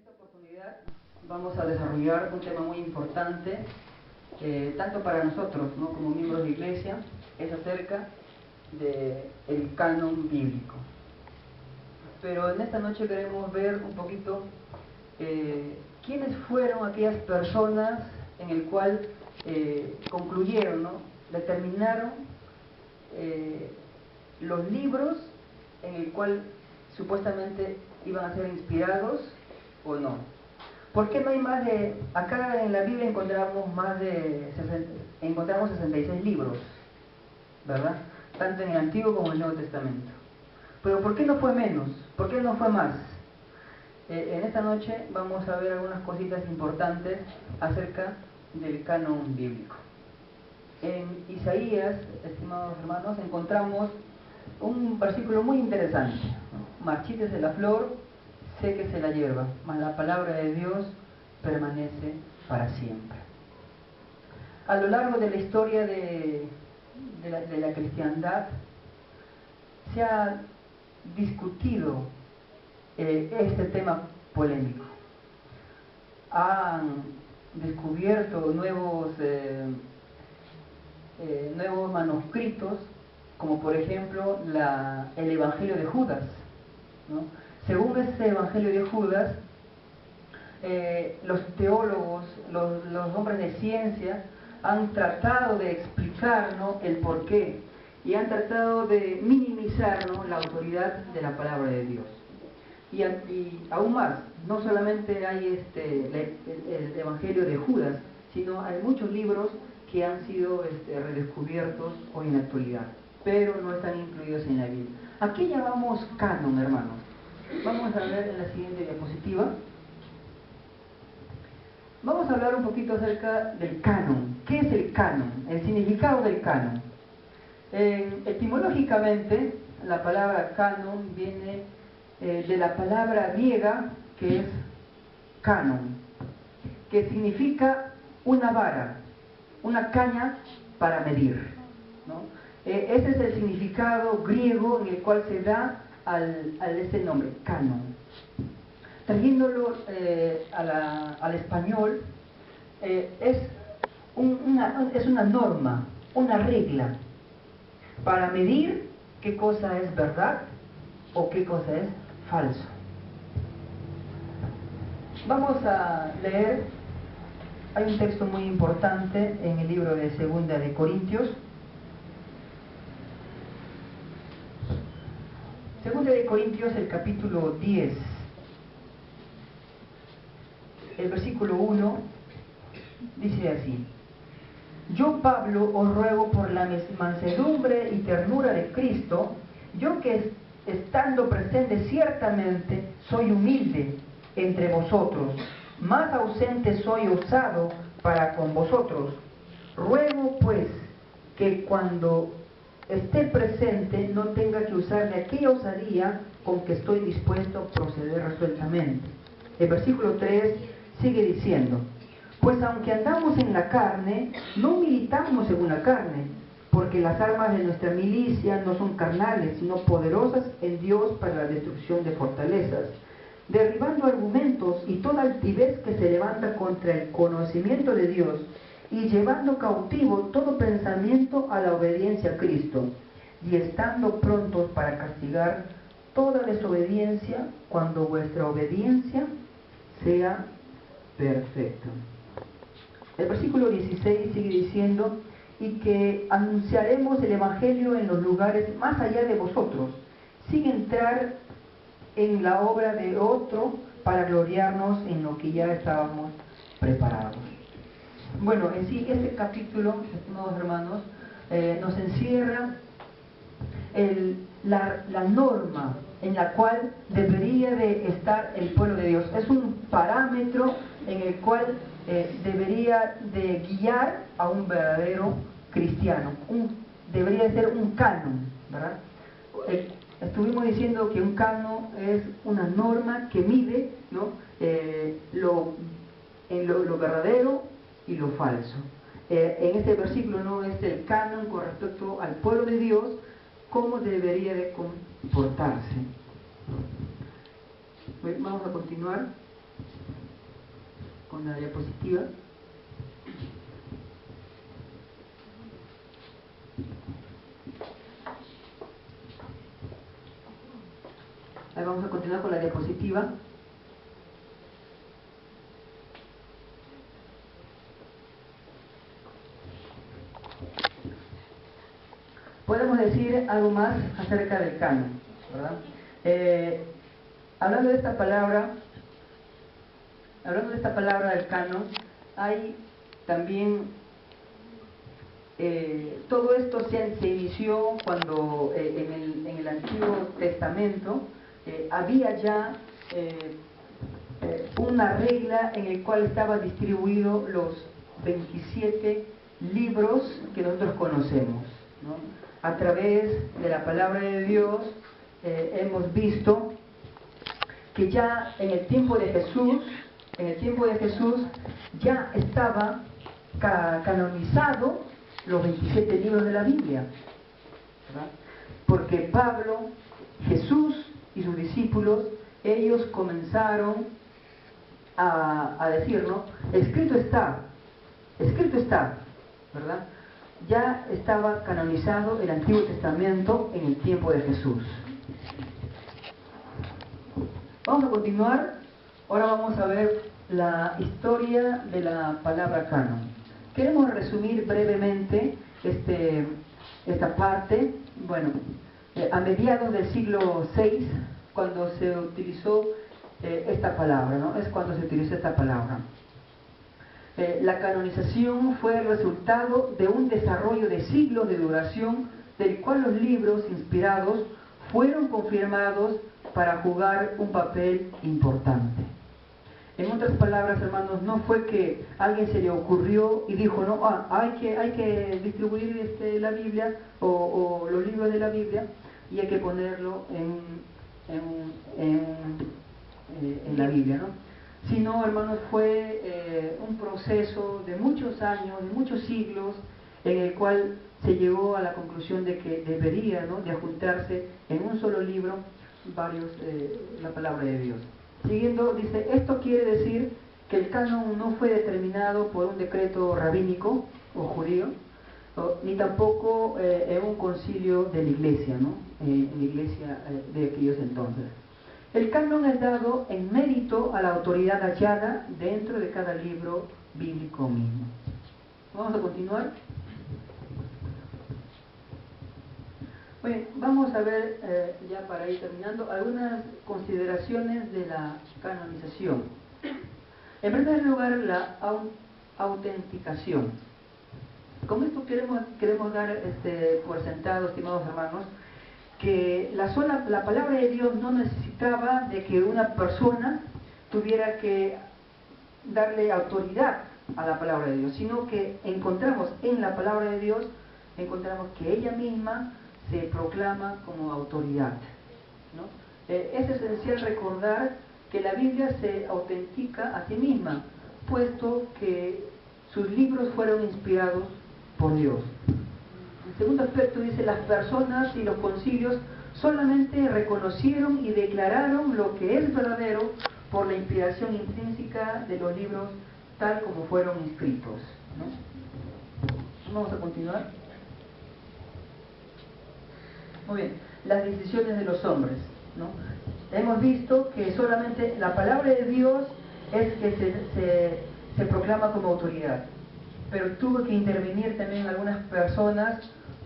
esta oportunidad vamos a desarrollar un tema muy importante, tanto para nosotros, ¿no?, como miembros de iglesia. Es acerca del canon bíblico. Pero en esta noche queremos ver un poquito quiénes fueron aquellas personas en el cual concluyeron, ¿no?, determinaron los libros en el cual supuestamente iban a ser inspirados o no. ¿Por qué no hay más de... Acá en la Biblia encontramos 66 libros, ¿verdad? Tanto en el Antiguo como en el Nuevo Testamento. Pero ¿por qué no fue menos? ¿Por qué no fue más? En esta noche vamos a ver algunas cositas importantes acerca del canon bíblico. En Isaías, estimados hermanos, encontramos un versículo muy interesante, ¿no? Marchítese la flor, séquese la hierba, mas la palabra de Dios permanece para siempre. A lo largo de la historia de la cristiandad se ha discutido este tema polémico. Han descubierto nuevos manuscritos, como por ejemplo el Evangelio de Judas, ¿no? Según este Evangelio de Judas, los teólogos, los hombres de ciencia han tratado de explicar, ¿no?, el porqué, y han tratado de minimizar, ¿no?, la autoridad de la palabra de Dios. Y aún más, no solamente hay el Evangelio de Judas, sino hay muchos libros que han sido redescubiertos hoy en la actualidad, pero no están incluidos en la Biblia. ¿A qué llamamos canon, hermanos? Vamos a ver en la siguiente diapositiva. Vamos a hablar un poquito acerca del canon. ¿Qué es el canon? El significado del canon. Etimológicamente, la palabra canon viene de la palabra griega que es canon, que significa una vara, una caña para medir, ¿no? Ese es el significado griego en el cual se da este nombre, canon. Trayéndolo al español, es una norma, una regla para medir qué cosa es verdad o qué cosa es falso. Vamos a leer, hay un texto muy importante en el libro de Segunda de Corintios. Segunda de Corintios, el capítulo 10. El versículo 1 dice así: Yo, Pablo, os ruego por la mansedumbre y ternura de Cristo, yo que estando presente ciertamente soy humilde entre vosotros, más ausente soy osado para con vosotros. Ruego pues que cuando esté presente no tenga que usar de aquella osadía con que estoy dispuesto a proceder resueltamente. El versículo 3 sigue diciendo: Pues aunque andamos en la carne, no militamos según la carne, porque las armas de nuestra milicia no son carnales, sino poderosas en Dios para la destrucción de fortalezas, derribando argumentos y toda altivez que se levanta contra el conocimiento de Dios, y llevando cautivo todo pensamiento a la obediencia a Cristo, y estando prontos para castigar toda desobediencia cuando vuestra obediencia sea perfecta. El versículo 16 sigue diciendo: y que anunciaremos el Evangelio en los lugares más allá de vosotros, sin entrar en la obra de otro para gloriarnos en lo que ya estábamos preparados. Bueno, en sí este capítulo, estimados hermanos, nos encierra la norma en la cual debería de estar el pueblo de Dios. Es un parámetro en el cual debería de guiar a un verdadero cristiano. Debería de ser un canon, ¿verdad? Estuvimos diciendo que un canon es una norma que mide, ¿no?, lo verdadero y lo falso. En este versículo no es el canon con respecto al pueblo de Dios, cómo debería de comportarse. Vamos a continuar. con la diapositiva. Ahí vamos a continuar con la diapositiva. Podemos decir algo más acerca del canon, ¿verdad? Hablando de esta palabra del canon, hay también todo esto se inició cuando en el Antiguo Testamento había ya una regla en el cual estaban distribuidos los 27 libros que nosotros conocemos, ¿no? A través de la palabra de Dios hemos visto que ya en el tiempo de Jesús ya estaba canonizado los 27 libros de la Biblia, ¿verdad? Porque Pablo, Jesús y sus discípulos, ellos comenzaron a decir, ¿no? Escrito está, ¿verdad? Ya estaba canonizado el Antiguo Testamento en el tiempo de Jesús. Vamos a continuar. Ahora vamos a ver la historia de la palabra canon. Queremos resumir brevemente esta parte. Bueno, a mediados del siglo VI, cuando se utilizó esta palabra, ¿no? Es cuando se utilizó esta palabra. La canonización fue el resultado de un desarrollo de siglos de duración, del cual los libros inspirados fueron confirmados para jugar un papel importante. En otras palabras, hermanos, no fue que a alguien se le ocurrió y dijo, no, hay que distribuir la Biblia o los libros de la Biblia y hay que ponerlo en la Biblia, ¿no? Sino, hermanos, fue un proceso de muchos años, de muchos siglos, en el cual se llegó a la conclusión de que debería, ¿no?, de juntarse en un solo libro la palabra de Dios. Siguiendo, dice, esto quiere decir que el canon no fue determinado por un decreto rabínico o judío, ni tampoco en un concilio de la iglesia, ¿no? En la iglesia de aquellos entonces. El canon es dado en mérito a la autoridad hallada dentro de cada libro bíblico mismo. Vamos a continuar. Bueno, vamos a ver, ya para ir terminando, algunas consideraciones de la canonización. En primer lugar, la autenticación. Con esto queremos dar por sentado, estimados hermanos, que la palabra de Dios no necesitaba de que una persona tuviera que darle autoridad a la palabra de Dios, sino que encontramos en la palabra de Dios, encontramos que ella misma se proclama como autoridad, ¿no? Es esencial recordar que la Biblia se autentica a sí misma, puesto que sus libros fueron inspirados por Dios. El segundo aspecto dice, las personas y los concilios solamente reconocieron y declararon lo que es verdadero por la inspiración intrínseca de los libros tal como fueron escritos, ¿no? Vamos a continuar. Muy bien, las decisiones de los hombres, ¿no? Hemos visto que solamente la palabra de Dios es que se proclama como autoridad, pero tuvo que intervenir también algunas personas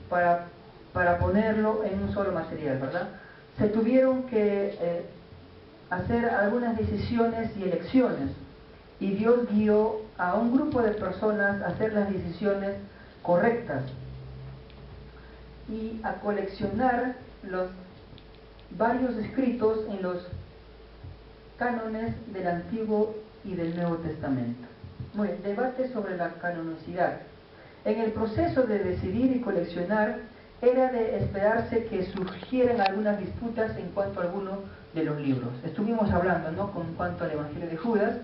para ponerlo en un solo material, ¿verdad? Se tuvieron que hacer algunas decisiones y elecciones, y Dios guió a un grupo de personas a hacer las decisiones correctas y a coleccionar los varios escritos en los cánones del Antiguo y del Nuevo Testamento. Muy bien, debate sobre la canonicidad. En el proceso de decidir y coleccionar, era de esperarse que surgieran algunas disputas en cuanto a alguno de los libros. Estuvimos hablando, ¿no?, con cuanto al Evangelio de Judas,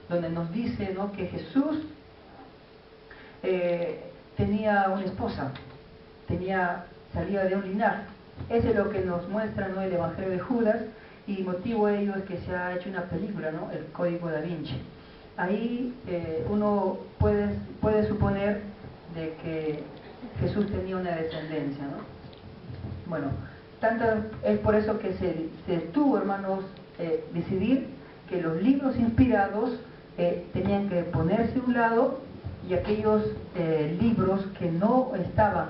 donde nos dice, ¿no?, que Jesús tenía una esposa, salía de un linaje. Eso es lo que nos muestra, ¿no?, el Evangelio de Judas, y motivo de ello es que se ha hecho una película, ¿no? El Código Da Vinci. Ahí uno puede suponer de que Jesús tenía una descendencia, ¿no? Bueno, tanto es por eso que se tuvo, hermanos, decidir que los libros inspirados tenían que ponerse a un lado y aquellos libros que no estaban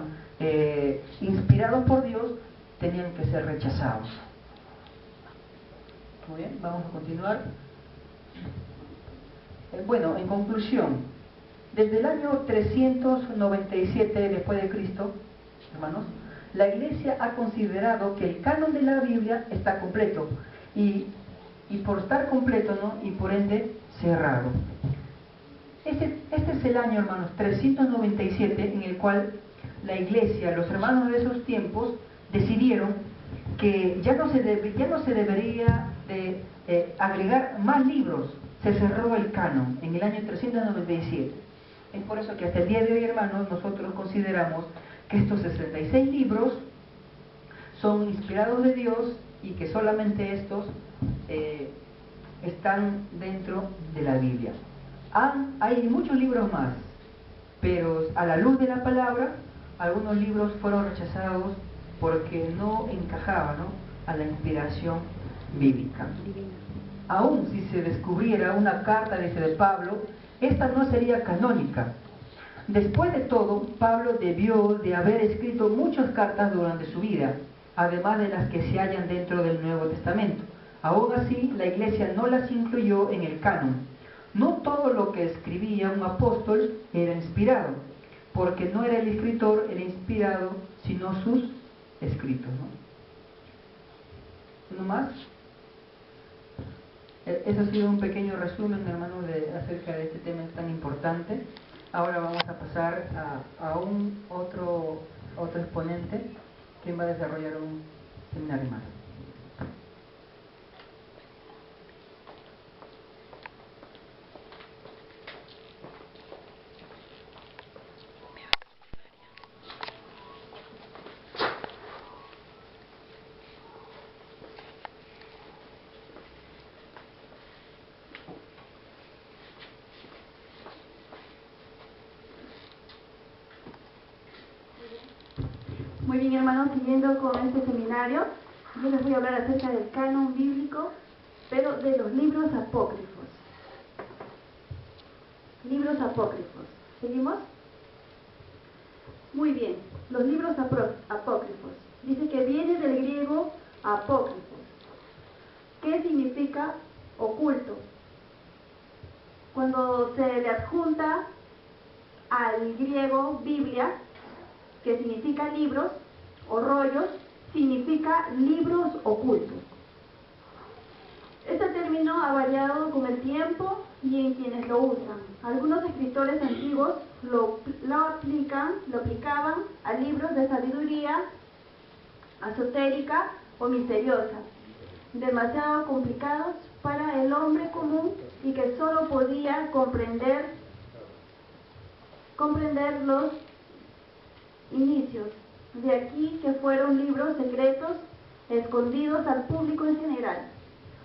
inspirados por Dios tenían que ser rechazados. Muy bien, vamos a continuar. Bueno, en conclusión, desde el año 397 después de Cristo, hermanos, la Iglesia ha considerado que el canon de la Biblia está completo y por estar completo, ¿no? Y por ende cerrado. Este es el año, hermanos, 397, en el cual la Iglesia, los hermanos de esos tiempos, decidieron que ya no se debería de agregar más libros. Se cerró el canon en el año 397. Es por eso que hasta el día de hoy, hermanos, nosotros consideramos que estos 66 libros son inspirados de Dios y que solamente estos están dentro de la Biblia. Hay muchos libros más, pero a la luz de la palabra, algunos libros fueron rechazados porque no encajaban, ¿no?, a la inspiración bíblica. Aún si se descubriera una carta, dice, de Pablo, esta no sería canónica. Después de todo, Pablo debió de haber escrito muchas cartas durante su vida, además de las que se hallan dentro del Nuevo Testamento. Aún así, la Iglesia no las incluyó en el canon. No todo lo que escribía un apóstol era inspirado, porque no era el escritor el inspirado, sino sus escritos, ¿no? ¿Uno más? Eso ha sido un pequeño resumen, hermanos, acerca de este tema tan importante. Ahora vamos a pasar a otro exponente, quien va a desarrollar un seminario más. Muy bien, hermanos, siguiendo con este seminario, yo les voy a hablar acerca del canon bíblico, pero de los libros apócrifos. Libros apócrifos. ¿Seguimos? Muy bien, los libros apócrifos. Dice que viene del griego apócrifos. ¿Qué significa oculto? Cuando se le adjunta al griego Biblia, que significa libros o rollos, significa libros ocultos. Este término ha variado con el tiempo y en quienes lo usan. Algunos escritores antiguos lo aplicaban a libros de sabiduría esotérica o misteriosa, demasiado complicados para el hombre común y que solo podía comprender los inicios. De aquí que fueron libros secretos escondidos al público en general.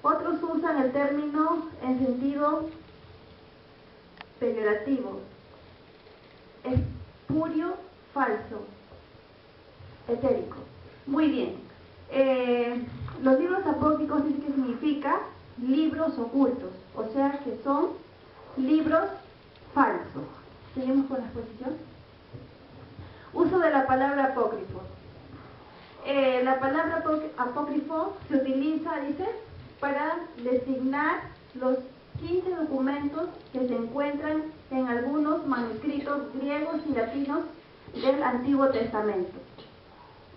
Otros usan el término en sentido peyorativo, espurio, falso, etérico. Muy bien. Los libros apócrifos dice que significa libros ocultos, o sea que son libros falsos. Seguimos con la exposición. Uso de la palabra apócrifo. La palabra apócrifo se utiliza, dice, para designar los 15 documentos que se encuentran en algunos manuscritos griegos y latinos del Antiguo Testamento,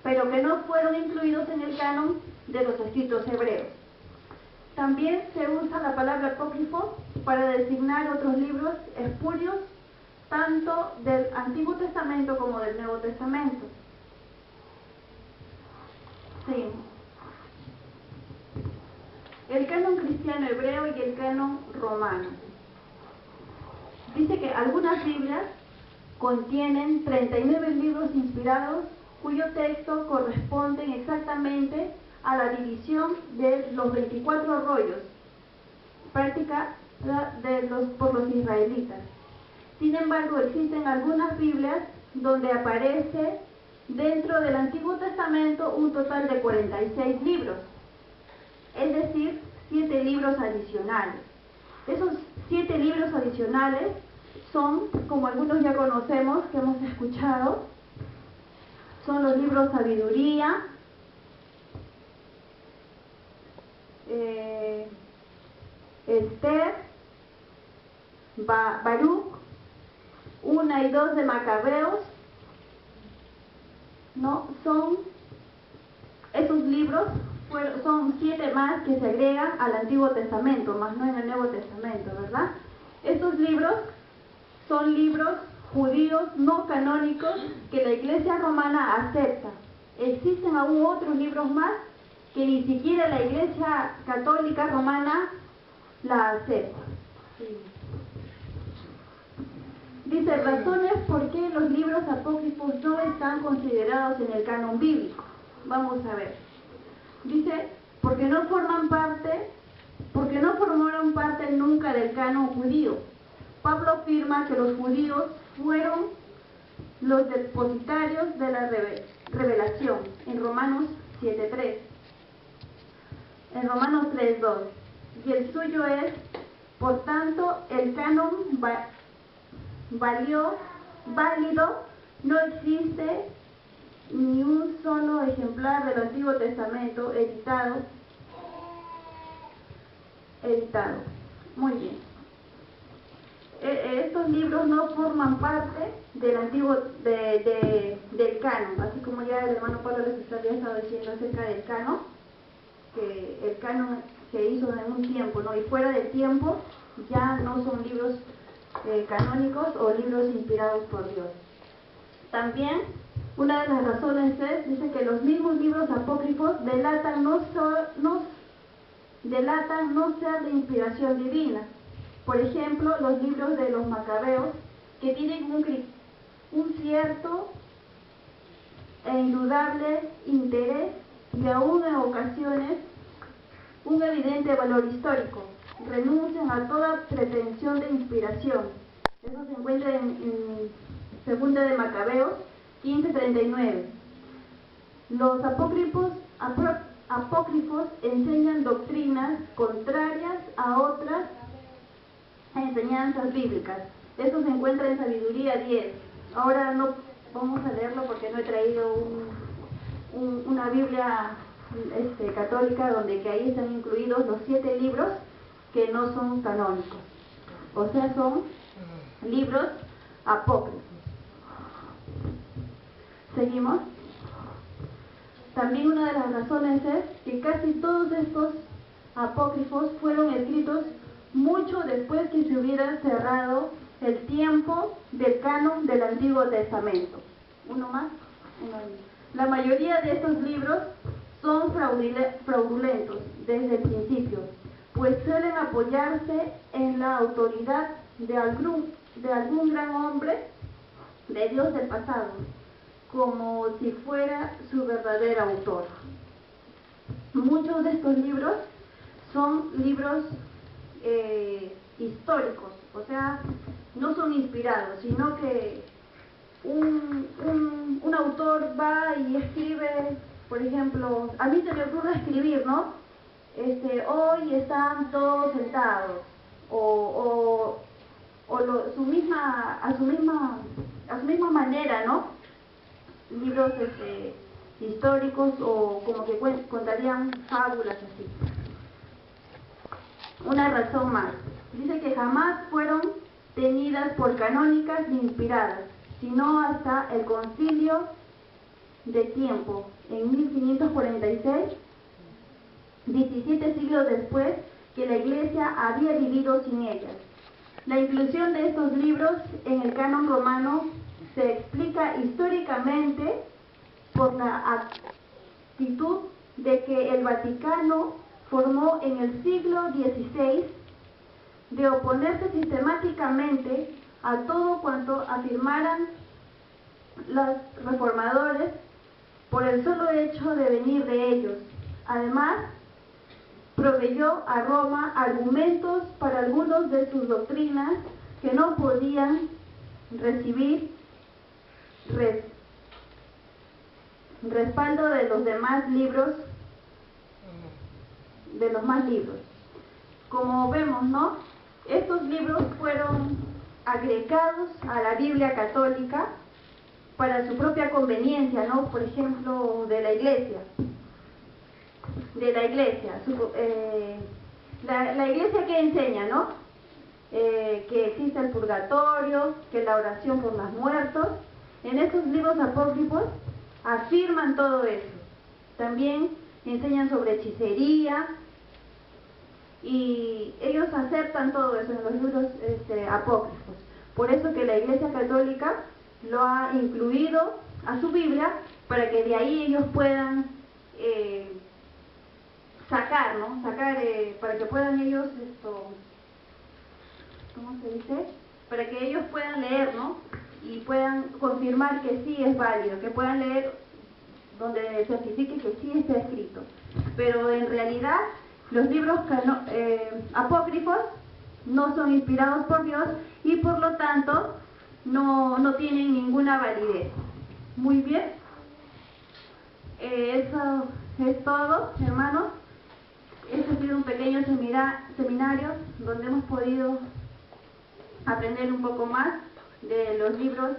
pero que no fueron incluidos en el canon de los escritos hebreos. También se usa la palabra apócrifo para designar otros libros espurios, tanto del Antiguo Testamento como del Nuevo Testamento. Sí. El canon cristiano hebreo y el canon romano. Dice que algunas Biblias contienen 39 libros inspirados cuyo texto corresponden exactamente a la división de los 24 rollos, práctica por los israelitas. Sin embargo, existen algunas Biblias donde aparece dentro del Antiguo Testamento un total de 46 libros, es decir, 7 libros adicionales. Esos 7 libros adicionales son, como algunos ya conocemos, que hemos escuchado, son los libros Sabiduría, Esther, Baruch, 1 y 2 de Macabeos, ¿no? Son esos libros, son 7 más que se agregan al Antiguo Testamento, más no en el Nuevo Testamento, ¿verdad? Estos libros son libros judíos no canónicos que la Iglesia Romana acepta. Existen aún otros libros más que ni siquiera la Iglesia Católica Romana la acepta. Dice, razones por qué los libros apócrifos no están considerados en el canon bíblico. Vamos a ver. Dice, porque no formaron parte nunca del canon judío. Pablo afirma que los judíos fueron los depositarios de la revelación, en Romanos 7:3, en Romanos 3:2, y el suyo es, por tanto, el canon válido, no existe ni un solo ejemplar del Antiguo Testamento editado. Muy bien. Estos libros no forman parte del antiguo del canon, así como ya el hermano Pablo les había estado diciendo acerca del canon, que el canon se hizo en un tiempo, ¿no? Y fuera del tiempo ya no son libros canónicos o libros inspirados por Dios. También una de las razones dice que los mismos libros apócrifos delatan no ser de inspiración divina. Por ejemplo, los libros de los Macabeos, que tienen un cierto e indudable interés y aún en ocasiones un evidente valor histórico, renuncian a toda pretensión de inspiración. Eso se encuentra en Segunda de Macabeos 15:39. Los apócrifos enseñan doctrinas contrarias a otras enseñanzas bíblicas. Esto se encuentra en Sabiduría 10. Ahora no vamos a leerlo porque no he traído una Biblia católica donde que ahí están incluidos los 7 libros que no son canónicos, o sea, son libros apócrifos. Seguimos. También una de las razones es que casi todos estos apócrifos fueron escritos mucho después que se hubiera cerrado el tiempo del canon del Antiguo Testamento. ¿Uno más? La mayoría de estos libros son fraudulentos desde el principio, pues suelen apoyarse en la autoridad de algún gran hombre de Dios del pasado, como si fuera su verdadero autor. Muchos de estos libros son libros históricos, o sea, no son inspirados, sino que un autor va y escribe, por ejemplo, a mí se me ocurre escribir, ¿no? Hoy están todos sentados, a su misma manera, ¿no? Libros históricos o como que contarían fábulas así. Una razón más. Dice que jamás fueron tenidas por canónicas ni inspiradas, sino hasta el concilio de tiempo, en 1546, 17 siglos después que la Iglesia había vivido sin ellas. La inclusión de estos libros en el canon romano se explica históricamente por la actitud de que el Vaticano formó en el siglo XVI de oponerse sistemáticamente a todo cuanto afirmaran los reformadores por el solo hecho de venir de ellos, Además, proveyó a Roma argumentos para algunos de sus doctrinas que no podían recibir respaldo de los demás libros, Como vemos, ¿no? Estos libros fueron agregados a la Biblia católica para su propia conveniencia, ¿no? Por ejemplo, de la Iglesia. La Iglesia que enseña, ¿no? Que existe el purgatorio, que la oración por los muertos. En estos libros apócrifos afirman todo eso. También enseñan sobre hechicería y ellos aceptan todo eso en los libros apócrifos. Por eso que la Iglesia Católica lo ha incluido a su Biblia para que de ahí ellos puedan sacar, ¿no? Para que puedan ellos, ¿cómo se dice? Para que ellos puedan leer, ¿no? Y puedan confirmar que sí es válido, que puedan leer donde certifique que sí está escrito. Pero en realidad los libros apócrifos no son inspirados por Dios y por lo tanto no tienen ninguna validez. Muy bien. Eso es todo, hermanos. Este ha sido un pequeño seminario donde hemos podido aprender un poco más de los libros